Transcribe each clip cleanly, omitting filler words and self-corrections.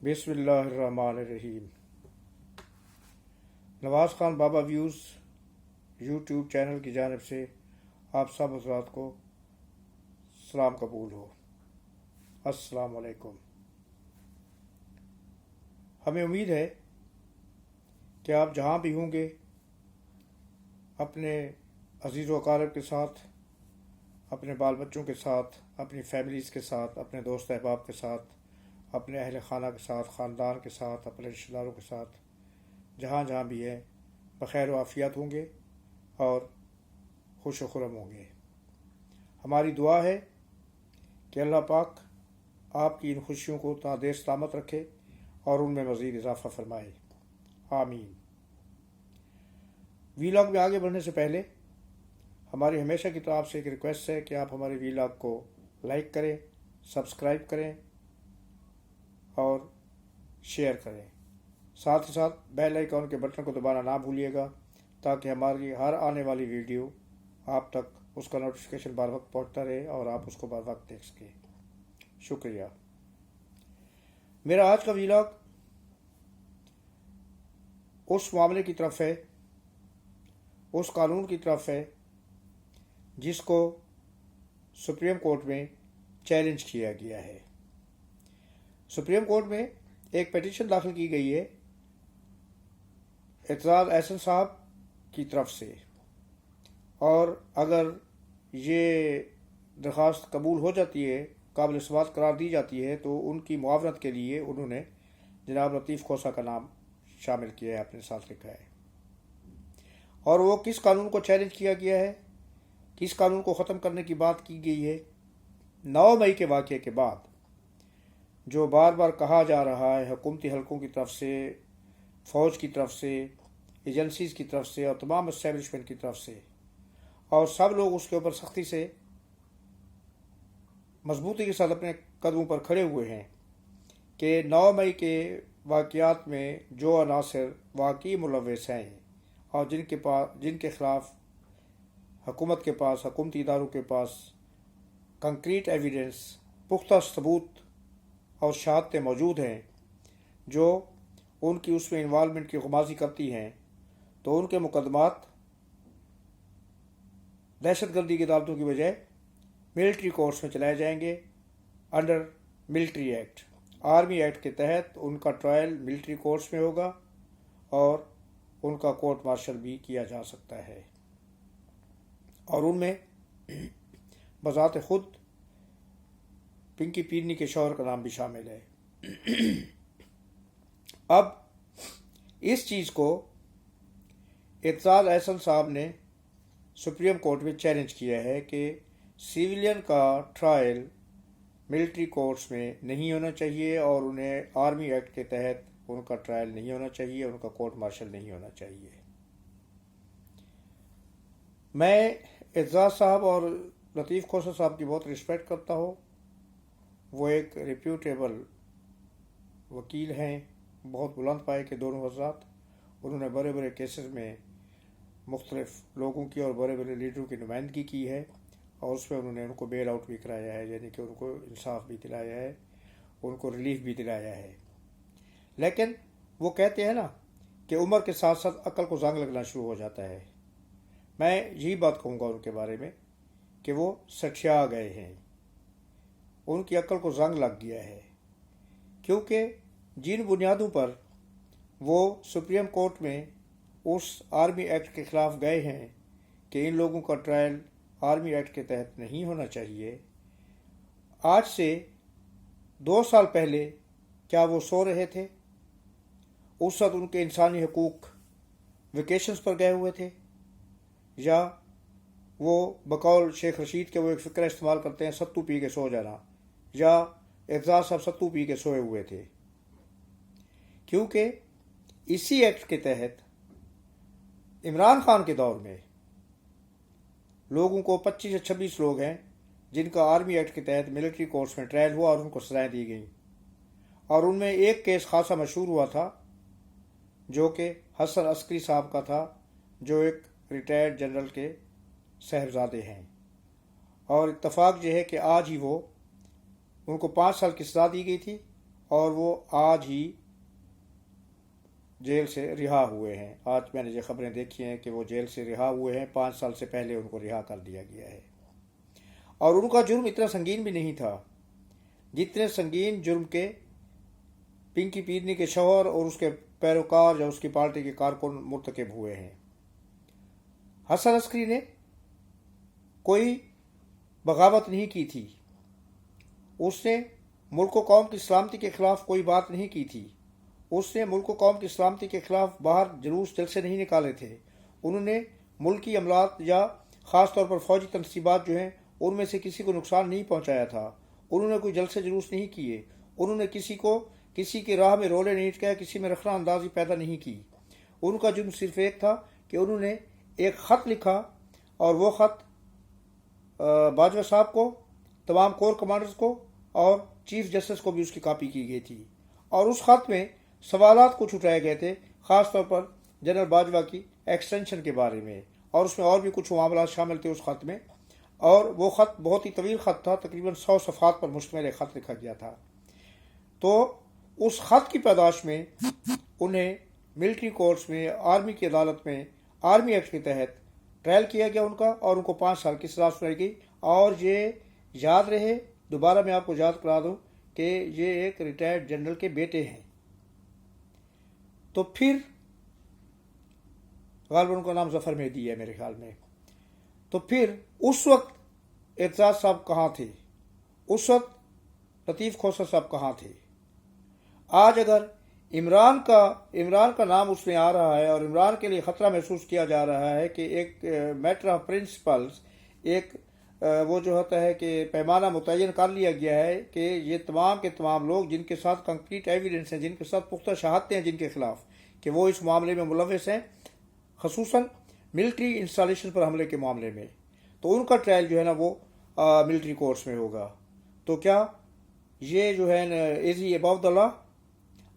बिस्मिल्लाहिर्रहमानिर्रहीम। नवाज़ ख़ान बाबा views YouTube channel की जानिब से आप सब हज़रात को सलाम कबूल हो। अस्सलाम वालेकुम। हमें उम्मीद है कि आप जहाँ भी होंगे अपने अज़ीज़ व अक़ारिब के साथ, अपने बाल बच्चों के साथ, अपनी फैमिलीज़ के साथ, अपने दोस्त अहबाब के साथ, अपने अहल खाना के साथ, ख़ानदान के साथ, अपने रिश्तेदारों के साथ, जहाँ जहाँ भी हैं बख़ैर व आफ़ियत होंगे और खुश व खुर्रम होंगे। हमारी दुआ है कि अल्लाह पाक आपकी इन खुशियों को तादेर सलामत रखे और उनमें मज़ीद इजाफ़ा फरमाए, आमीन। वीलॉग में आगे बढ़ने से पहले हमारी हमेशा की तरफ से एक रिक्वेस्ट है कि आप हमारे वीलॉग को लाइक करें, सब्सक्राइब करें और शेयर करें। साथ ही साथ बेल आइकॉन के बटन को दबाना ना भूलिएगा ताकि हमारी हर आने वाली वीडियो आप तक उसका नोटिफिकेशन बर वक्त पहुँचता रहे और आप उसको बर वक्त देख सकें। शुक्रिया। मेरा आज का वीलॉग उस मामले की तरफ है, उस कानून की तरफ है जिसको सुप्रीम कोर्ट में चैलेंज किया गया है। सुप्रीम कोर्ट में एक पिटीशन दाखिल की गई है एतजाज़ एहसन साहब की तरफ से, और अगर ये दरख्वास्त कबूल हो जाती है, काबिल समाअत करार दी जाती है, तो उनकी मुआवनत के लिए उन्होंने जनाब लतीफ़ खोसा का नाम शामिल किया है, अपने साथ लिखा है। और वो किस कानून को चैलेंज किया गया है, किस कानून को ख़त्म करने की बात की गई है। 9 मई के वाक़े के बाद जो बार बार कहा जा रहा है हुकूमती हलकों की तरफ से, फ़ौज की तरफ से, एजेंसीज़ की तरफ से और तमाम एस्टेब्लिशमेंट की तरफ से, और सब लोग उसके ऊपर सख्ती से मजबूती के साथ अपने कदमों पर खड़े हुए हैं कि 9 मई के वाक़यात में जो अनासर वाकई मुलव्वस हैं और जिनके ख़िलाफ़ हुकूमत के पास, हुकूमती इदारों के पास कंक्रीट एविडेंस, पुख्ता सबूत और शहादतें मौजूद हैं जो उनकी उसमें इन्वॉल्वमेंट की गुमाजी करती हैं, तो उनके मुकदमात दहशतगर्दी की अदालतों की बजाय मिलिट्री कोर्ट्स में चलाए जाएंगे under military act. Army act के तहत उनका ट्रायल मिलिट्री कोर्ट्स में होगा और उनका कोर्ट मार्शल भी किया जा सकता है, और उनमें बज़ात खुद पिंकी पीरनी के शौहर का नाम भी शामिल है। अब इस चीज़ को एतजाज़ एहसन साहब ने सुप्रीम कोर्ट में चैलेंज किया है कि सिविलियन का ट्रायल मिलिट्री कोर्ट्स में नहीं होना चाहिए और उन्हें आर्मी एक्ट के तहत उनका ट्रायल नहीं होना चाहिए, उनका कोर्ट मार्शल नहीं होना चाहिए। मैं एतजाज़ साहब और लतीफ़ खोसा साहब की बहुत रिस्पेक्ट करता हूँ। वो एक रिप्यूटेबल वकील हैं, बहुत बुलंद पाए के दोनों हज़रात। उन्होंने बड़े बड़े केसेस में मुख्तलिफ लोगों की और बड़े बड़े लीडरों की नुमाइंदगी की है, और उसमें उन्होंने उनको बेल आउट भी कराया है, यानी कि उनको इंसाफ भी दिलाया है, उनको रिलीफ भी दिलाया है। लेकिन वो कहते हैं ना कि उम्र के साथ साथ अक्ल को जंग लगना शुरू हो जाता है। मैं यही बात कहूँगा उनके बारे में कि वो सठिया गए हैं, उनकी अक्ल को जंग लग गया है, क्योंकि जिन बुनियादों पर वो सुप्रीम कोर्ट में उस आर्मी एक्ट के ख़िलाफ़ गए हैं कि इन लोगों का ट्रायल आर्मी एक्ट के तहत नहीं होना चाहिए, आज से 2 साल पहले क्या वो सो रहे थे? उस वक्त उनके इंसानी हकूक़ वेकेशंस पर गए हुए थे, या वो बकौल शेख रशीद के वो एक फ़िक्र इस्तेमाल करते हैं, सत्तू पी के सो जाना, या एतजाज़ साहब सत्तू पी के सोए हुए थे? क्योंकि इसी एक्ट के तहत इमरान खान के दौर में लोगों को 25 या 26 लोग हैं जिनका आर्मी एक्ट के तहत मिलिट्री कोर्ट्स में ट्रायल हुआ और उनको सजाएं दी गई, और उनमें एक केस खासा मशहूर हुआ था जो कि हसन अस्करी साहब का था, जो एक रिटायर्ड जनरल के साहबजादे हैं। और इत्तफाक ये है कि आज ही वो उनको 5 साल की सज़ा दी गई थी اور وہ آج ہی جیل سے رہا ہوئے ہیں۔ آج میں نے یہ خبریں دیکھی ہیں کہ وہ جیل سے رہا ہوئے ہیں، 5 سال سے پہلے ان کو رہا کر دیا گیا ہے۔ اور ان کا جرم اتنا سنگین بھی نہیں تھا جتنے سنگین جرم کے پنکی پیرنی کے شوہر اور اس کے پیروکار یا اس کی پارٹی کے کارکن مرتکب ہوئے ہیں۔ حسن عسکری نے کوئی بغاوت نہیں کی تھی، اس نے ملک و قوم کی سلامتی کے خلاف کوئی بات نہیں کی تھی، اس نے ملک و قوم کی سلامتی کے خلاف باہر جلوس جلسے نہیں نکالے تھے، انہوں نے ملکی عملات یا خاص طور پر فوجی تنصیبات جو ہیں ان میں سے کسی کو نقصان نہیں پہنچایا تھا، انہوں نے کوئی جلسے جلوس نہیں کیے، انہوں نے کسی کی راہ میں رولے نہیں اٹکائے، کسی میں رخنہ اندازی پیدا نہیں کی۔ ان کا جرم صرف ایک تھا کہ انہوں نے ایک خط لکھا اور وہ خط باجوہ صاحب کو، تمام کور کمانڈرز کو اور چیف جسٹس کو بھی اس کی کاپی کی گئی تھی، اور اس خط میں سوالات کچھ اٹھائے گئے تھے، خاص طور پر جنرل باجوہ کی ایکسٹینشن کے بارے میں، اور اس میں اور بھی کچھ معاملات شامل تھے اس خط میں، اور وہ خط بہت ہی طویل خط تھا، تقریباً 100 صفحات پر مشتمل ایک خط لکھا گیا تھا۔ تو اس خط کی پیداش میں انہیں ملٹری کورٹس میں، آرمی کی عدالت میں، آرمی ایکٹ کے تحت ٹرائل کیا گیا ان کا، اور ان کو 5 سال کی سزا سنائی گئی۔ اور یہ یاد رہے، دوبارہ میں آپ کو یاد کرا دوں کہ یہ ایک ریٹائرڈ جنرل کے بیٹے ہیں۔ تو پھر غالباً ان کا نام ظفر مہدی ہے میرے خیال میں۔ تو پھر اس وقت اعتزاز صاحب کہاں تھے؟ اس وقت لطیف کھوسر صاحب کہاں تھے؟ آج اگر عمران کا نام اس میں آ رہا ہے اور عمران کے لیے خطرہ محسوس کیا جا رہا ہے کہ ایک میٹر آف پرنسپلز، ایک وہ جو ہوتا ہے کہ پیمانہ متعین کر لیا گیا ہے کہ یہ تمام کے تمام لوگ جن کے ساتھ کنکریٹ ایویڈنس ہیں، جن کے ساتھ پختہ شہادتیں ہیں جن کے خلاف کہ وہ اس معاملے میں ملوث ہیں، خصوصاً ملٹری انسٹالیشن پر حملے کے معاملے میں، تو ان کا ٹرائل جو ہے نا وہ ملٹری کورٹس میں ہوگا۔ تو کیا یہ جو ہے نا ایزی اباؤ دا لا؟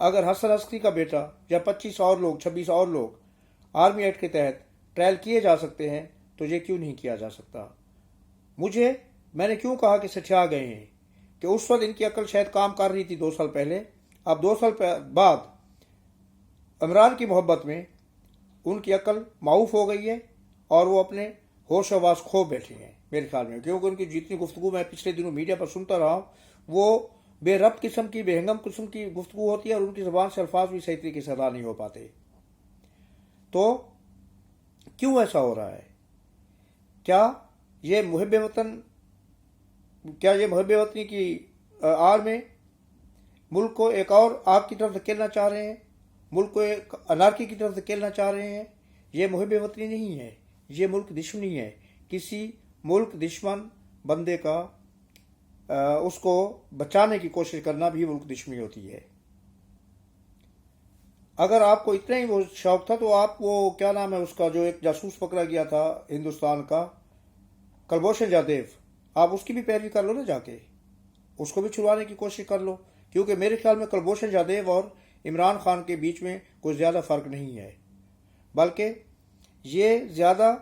اگر حسن عسکری کا بیٹا یا 25 اور لوگ، 26 اور لوگ آرمی ایکٹ کے تحت ٹرائل کیے جا سکتے ہیں تو یہ کیوں نہیں کیا جا سکتا؟ میں نے کیوں کہا کہ سٹھیا گئے ہیں کہ اس وقت ان کی عقل شاید کام کر رہی تھی 2 سال پہلے، اب 2 سال بعد عمران کی محبت میں ان کی عقل معوف ہو گئی ہے اور وہ اپنے ہوش و حواس کھو بیٹھے ہیں میرے خیال میں، کیونکہ ان کی جتنی گفتگو میں پچھلے دنوں میڈیا پر سنتا رہا ہوں وہ بے ربط قسم کی، بے ہنگم قسم کی گفتگو ہوتی ہے، اور ان کی زبان سے الفاظ بھی صحیح طریقے سے ادا نہیں ہو پاتے۔ تو کیوں ایسا ہو رہا ہے؟ کیا یہ محب وطنی کی آڑ میں ملک کو ایک اور آگ کی طرف دھکیلنا چاہ رہے ہیں، ملک کو ایک انارکی کی طرف دھکیلنا چاہ رہے ہیں؟ یہ محب وطنی نہیں ہے، یہ ملک دشمنی ہے۔ کسی ملک دشمن بندے کا اس کو بچانے کی کوشش کرنا بھی ملک دشمنی ہوتی ہے۔ اگر آپ کو اتنا ہی وہ شوق تھا تو آپ وہ کیا نام ہے اس کا جو ایک جاسوس پکڑا گیا تھا ہندوستان کا، کلبھوشن جادیو، آپ اس کی بھی پیروی کر لو نا، جا کے اس کو بھی چھڑوانے کی کوشش کر لو، کیونکہ میرے خیال میں کلبھوشن جادیو اور عمران خان کے بیچ میں کوئی زیادہ فرق نہیں ہے، بلکہ یہ زیادہ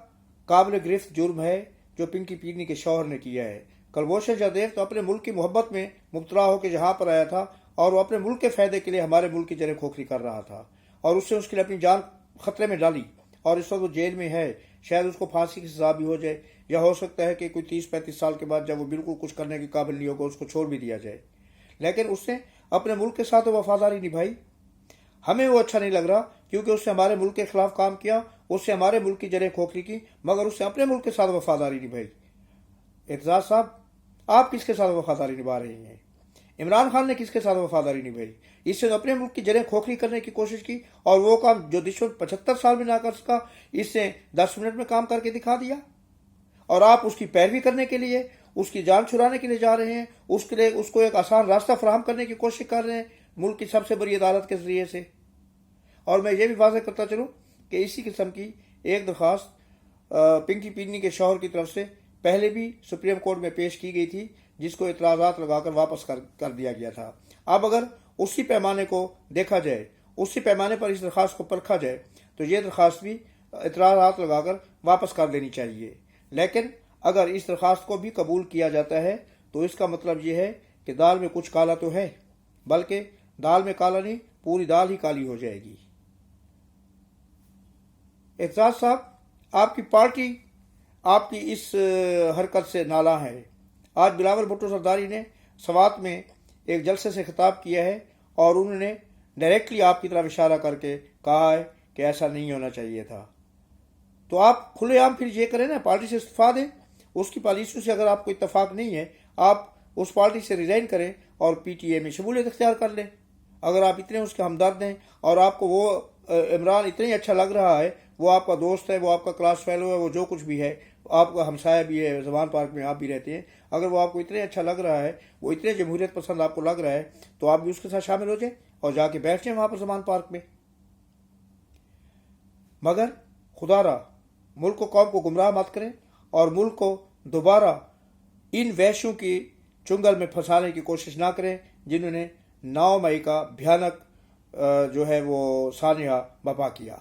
قابل گرفت جرم ہے جو پنکی پیرنی کے شوہر نے کیا ہے۔ کلبھوشن جادیو تو اپنے ملک کی محبت میں مبتلا ہو کے یہاں پر آیا تھا اور وہ اپنے ملک کے فائدے کے لیے ہمارے ملک کی جڑیں کھوکھلی کر رہا تھا، اور اس کے لیے اپنی جان خطرے میں ڈالی، اور اس وقت وہ جیل میں ہے، شاید اس کو پھانسی کی سزا بھی ہو جائے، یا ہو سکتا ہے کہ کوئی 30-35 سال کے بعد جب وہ بالکل کچھ کرنے کے قابل نہیں ہوگا اس کو چھوڑ بھی دیا جائے، لیکن اس نے اپنے ملک کے ساتھ وفاداری نبھائی۔ ہمیں وہ اچھا نہیں لگ رہا کیونکہ اس نے ہمارے ملک کے خلاف کام کیا، اس سے ہمارے ملک کی جڑیں کھوکھلی کی، مگر اس نے اپنے ملک کے ساتھ وفاداری نبھائی۔ اعتزاز صاحب، آپ کس کے ساتھ وفاداری نبھا رہے ہیں؟ عمران خان نے کس کے ساتھ وفاداری نبھائی؟ اس سے اپنے ملک کی جڑیں کھوکھلی کرنے کی کوشش کی، اور وہ کام جو دشمن 75 سال میں نہ کر سکا اس نے 10 منٹ میں کام کر کے دکھا دیا، اور آپ اس کی پیروی کرنے کے لیے، اس کی جان چھڑانے کے لیے جا رہے ہیں، اس کے لیے اس کو ایک آسان راستہ فراہم کرنے کی کوشش کر رہے ہیں ملک کی سب سے بڑی عدالت کے ذریعے سے۔ اور میں یہ بھی واضح کرتا چلوں کہ اسی قسم کی ایک درخواست پنکی پیرنی کے شوہر کی طرف سے پہلے بھی سپریم کورٹ میں پیش کی گئی تھی، جس کو اعتراضات لگا کر واپس کر دیا گیا تھا۔ اب اگر اسی پیمانے کو دیکھا جائے، اسی پیمانے پر اس درخواست کو پرکھا جائے تو یہ درخواست بھی اعتراضات لگا کر واپس کر دینی چاہیے، لیکن اگر اس درخواست کو بھی قبول کیا جاتا ہے تو اس کا مطلب یہ ہے کہ دال میں کچھ کالا تو ہے، بلکہ दाल में काला नहीं, पूरी दाल ही काली हो जाएगी। एतजाज साहब, आपकी पार्टी आपकी इस हरकत से नाला है। आज बिलावल भुट्टो सरदारी ने सवात में एक जलसे से खिताब किया है और उन्होंने डायरेक्टली आपकी तरफ इशारा करके कहा है कि ऐसा नहीं होना चाहिए था। तो आप खुलेआम फिर ये करें ना, पार्टी से इस्तीफा दें। उसकी पॉलिसियों से अगर आपको इत्तेफाक नहीं है, आप उस पार्टी से रिजाइन करें और पीटीए में शमूलियत इख्तियार कर लें। अगर आप इतने उसके हमदर्द हैं और आपको वो इमरान इतना ही अच्छा लग रहा है, वो आपका दोस्त है, वो आपका क्लास फेलो है, वो जो कुछ भी है, आपका हमसाया भी है, जमान पार्क में आप भी रहते हैं, अगर वो आपको इतने अच्छा लग रहा है, वो इतने जमहूरियत पसंद आपको लग रहा है, तो आप भी उसके साथ शामिल हो जाए और जाके बैठ जाए वहाँ पर जमान पार्क में। मगर खुदारा मुल्क को, कौम को गुमराह मत करें और मुल्क को दोबारा इन वैश्यों की चुंगल में फंसाने की कोशिश ना करें जिन्होंने 9 मई का भयानक जो है वो सानिया बपा किया।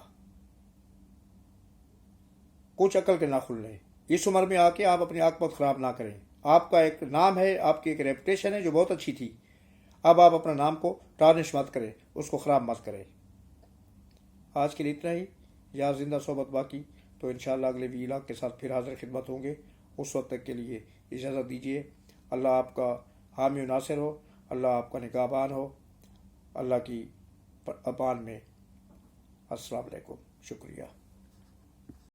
कुछ अकल के ना खुल लें। इस उम्र में आके आप अपनी आंख खराब ना करें। आपका एक नाम है, आपकी एक रेपुटेशन है जो बहुत अच्छी थी। अब आप अपना नाम को टार्निश मत करें, उसको ख़राब मत करें। आज के लिए इतना ही। यार जिंदा सोबत बाकी, तो इंशाअल्लाह अगले वीलॉग के साथ फिर हाजिर खिदमत होंगे। उस वक्त तक के लिए इजाज़त दीजिए। अल्लाह आपका हामी व नासिर हो, अल्लाह आपका निगाहबान हो, अल्लाह की अपान में। अस्सलाम वालेकुम, शुक्रिया।